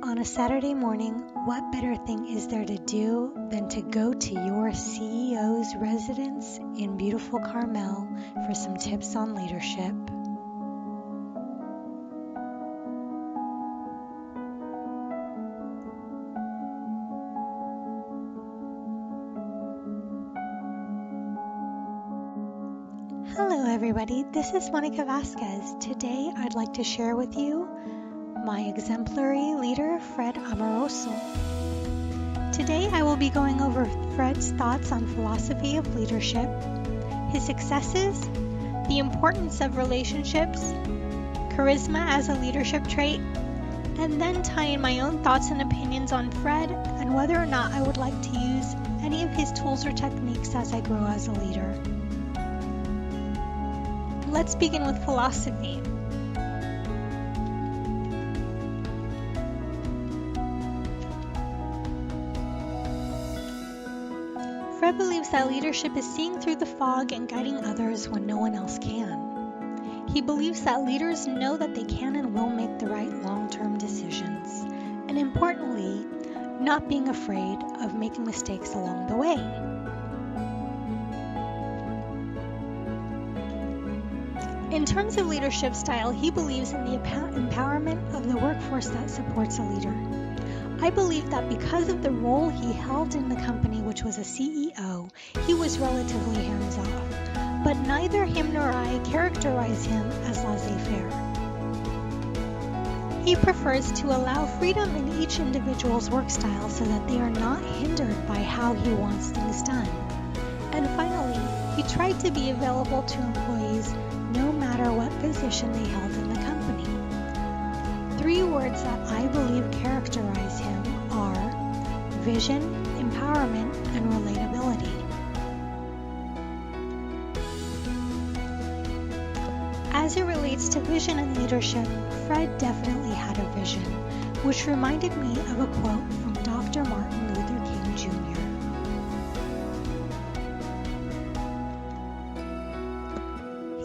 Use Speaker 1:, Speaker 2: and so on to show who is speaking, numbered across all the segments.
Speaker 1: on a Saturday morning, what better thing is there to do than to go to your CEO's residence in beautiful Carmel for some tips on leadership? Hello everybody, this is Monica Vasquez. Today I'd like to share with you my exemplary leader, Fred Amoroso. Today I will be going over Fred's thoughts on philosophy of leadership, his successes, the importance of relationships, charisma as a leadership trait, and then tie in my own thoughts and opinions on Fred and whether or not I would like to use any of his tools or techniques as I grow as a leader. Let's begin with philosophy. Fred believes that leadership is seeing through the fog and guiding others when no one else can. He believes that leaders know that they can and will make the right long-term decisions, and importantly, not being afraid of making mistakes along the way. In terms of leadership style, he believes in the empowerment of the workforce that supports a leader. I believe that because of the role he held in the company, which was a CEO, he was relatively hands-off, but neither him nor I characterize him as laissez-faire. He prefers to allow freedom in each individual's work style so that they are not hindered by how he wants things done. And finally, he tried to be available to employees no matter what position they held in the company. Three words that I believe characterize him are vision, empowerment, and relatability. As it relates to vision and leadership, Fred definitely had a vision, which reminded me of a quote from Dr. Martin Luther King Jr.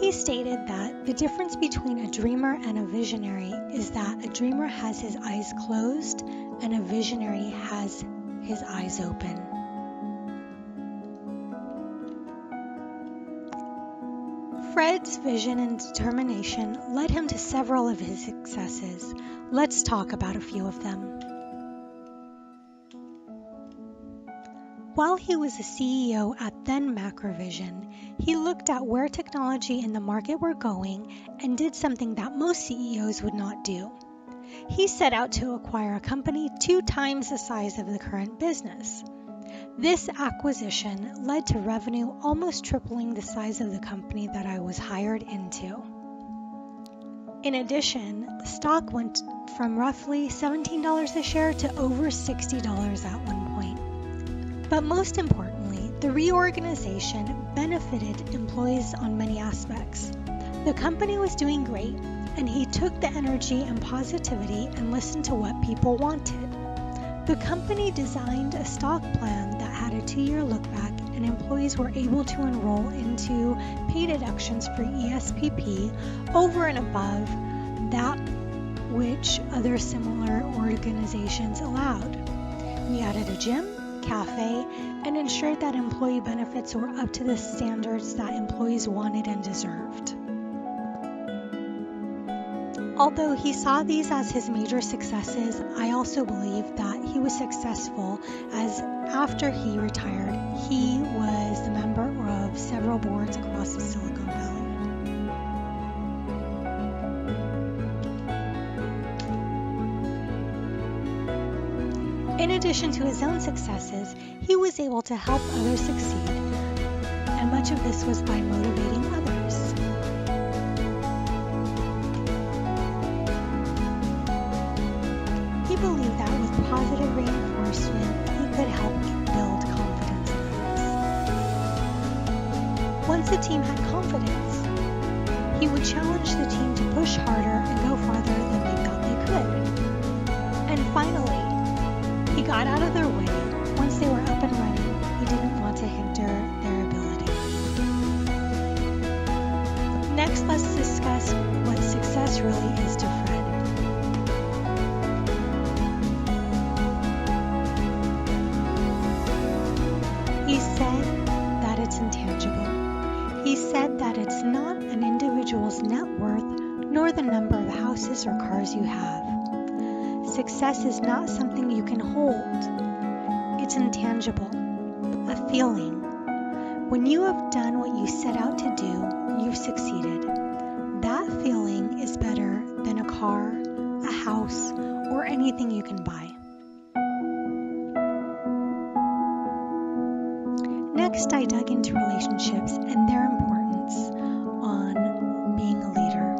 Speaker 1: He stated that the difference between a dreamer and a visionary is that a dreamer has his eyes closed and a visionary has his eyes open. Fred's vision and determination led him to several of his successes. Let's talk about a few of them. While he was a CEO at then Macrovision, he looked at where technology and the market were going and did something that most CEOs would not do. He set out to acquire a company 2 times the size of the current business. This acquisition led to revenue almost tripling the size of the company that I was hired into. In addition, the stock went from roughly $17 a share to over $60 at one point. But most importantly, the reorganization benefited employees on many aspects. The company was doing great, and he took the energy and positivity and listened to what people wanted. The company designed a stock plan that had a 2-year look back, and employees were able to enroll into pay deductions for ESPP over and above that which other similar organizations allowed. We added a gym, cafe, and ensured that employee benefits were up to the standards that employees wanted and deserved. Although he saw these as his major successes, I also believe that he was successful as after he retired, he was the member of several boards across the Silicon Valley. In addition to his own successes, he was able to help others succeed, and much of this was by motivating others. He believed that with positive reinforcement, he could help build confidence in others. Once the team had confidence, he would challenge the team to push harder and go farther than they thought they could. And finally, he got out of their way. Once they were up and running, he didn't want to hinder their ability. Next, let's discuss what success really is to Fred. house or cars you have. Success is not something you can hold. It's intangible, a feeling. When you have done what you set out to do, you've succeeded. That feeling is better than a car, a house, or anything you can buy. Next, I dug into relationships and their importance on being a leader.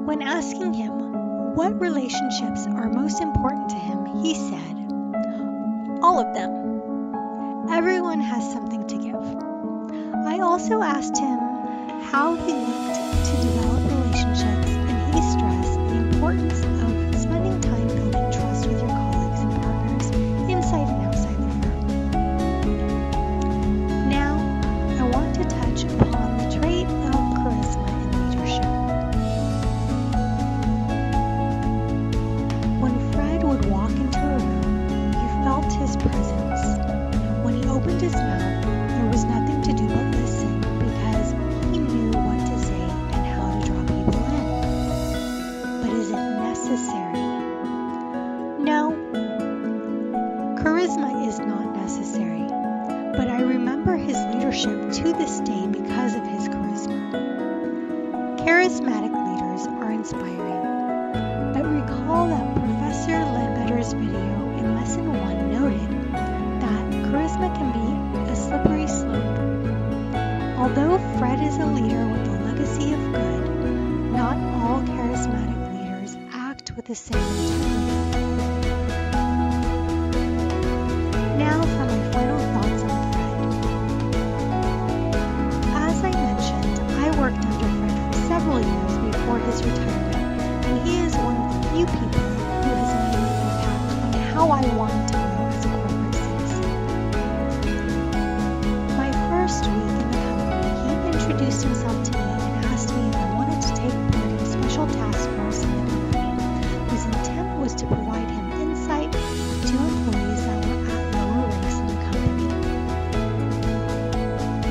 Speaker 1: When asking him what relationships are most important to him, he said, "All of them. Everyone has something to give." I also asked him how he looked to develop relationships, and he stressed the importance of spending time building trust with your colleagues and partners inside and outside the firm. Now, I want to touch upon the trait of charisma in leadership. When Fred would walk into a room, you felt his presence. When he opened his mouth, there was nothing to do but listen, because he knew what to say and how to draw people in. But is it necessary? No. Charisma is not necessary, but I remember his leadership to this day because of his charisma. Charismatic leaders are inspiring, but recall that Professor Ledbetter's video in Lesson 1 noted that charisma can be a slippery slope. Although Fred is a leader with a legacy of good, not all charismatic leaders act with the same integrity. Now for my final thoughts on Fred. As I mentioned, I worked under Fred for several years before his retirement, and he is one of the few people who has made an impact on how I wanted to grow as a corporate citizen. My first week in the company, he introduced himself to me and asked me if I wanted to take part in a special task force in the company, whose intent was to provide him insight to employees that were at lower ranks in the company.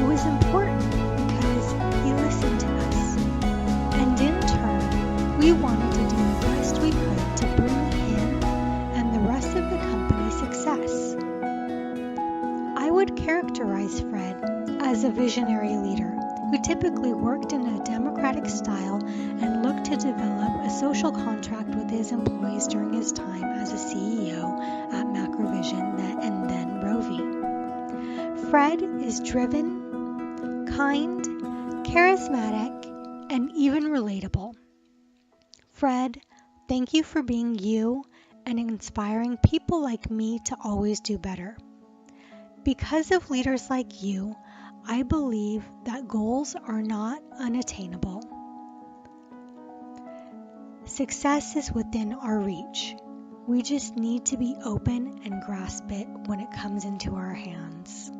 Speaker 1: It was important because he listened to us, and in turn, we wanted to do the best we could to bring him and the rest of the company success. I would characterize Fred as a visionary leader who typically worked in a democratic style and looked to develop a social contract with his employees during his time as a CEO at Macrovision and then Movavi. Fred is driven, kind, charismatic, and even relatable. Fred, thank you for being you and inspiring people like me to always do better. Because of leaders like you, I believe that goals are not unattainable. Success is within our reach. We just need to be open and grasp it when it comes into our hands.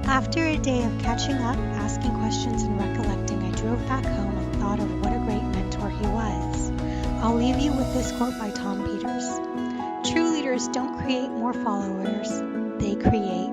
Speaker 1: After a day of catching up, asking questions, and recollecting, I drove back home and thought of what a great mentor he was. I'll leave you with this quote by Tom Peters. True leaders don't create more followers, they create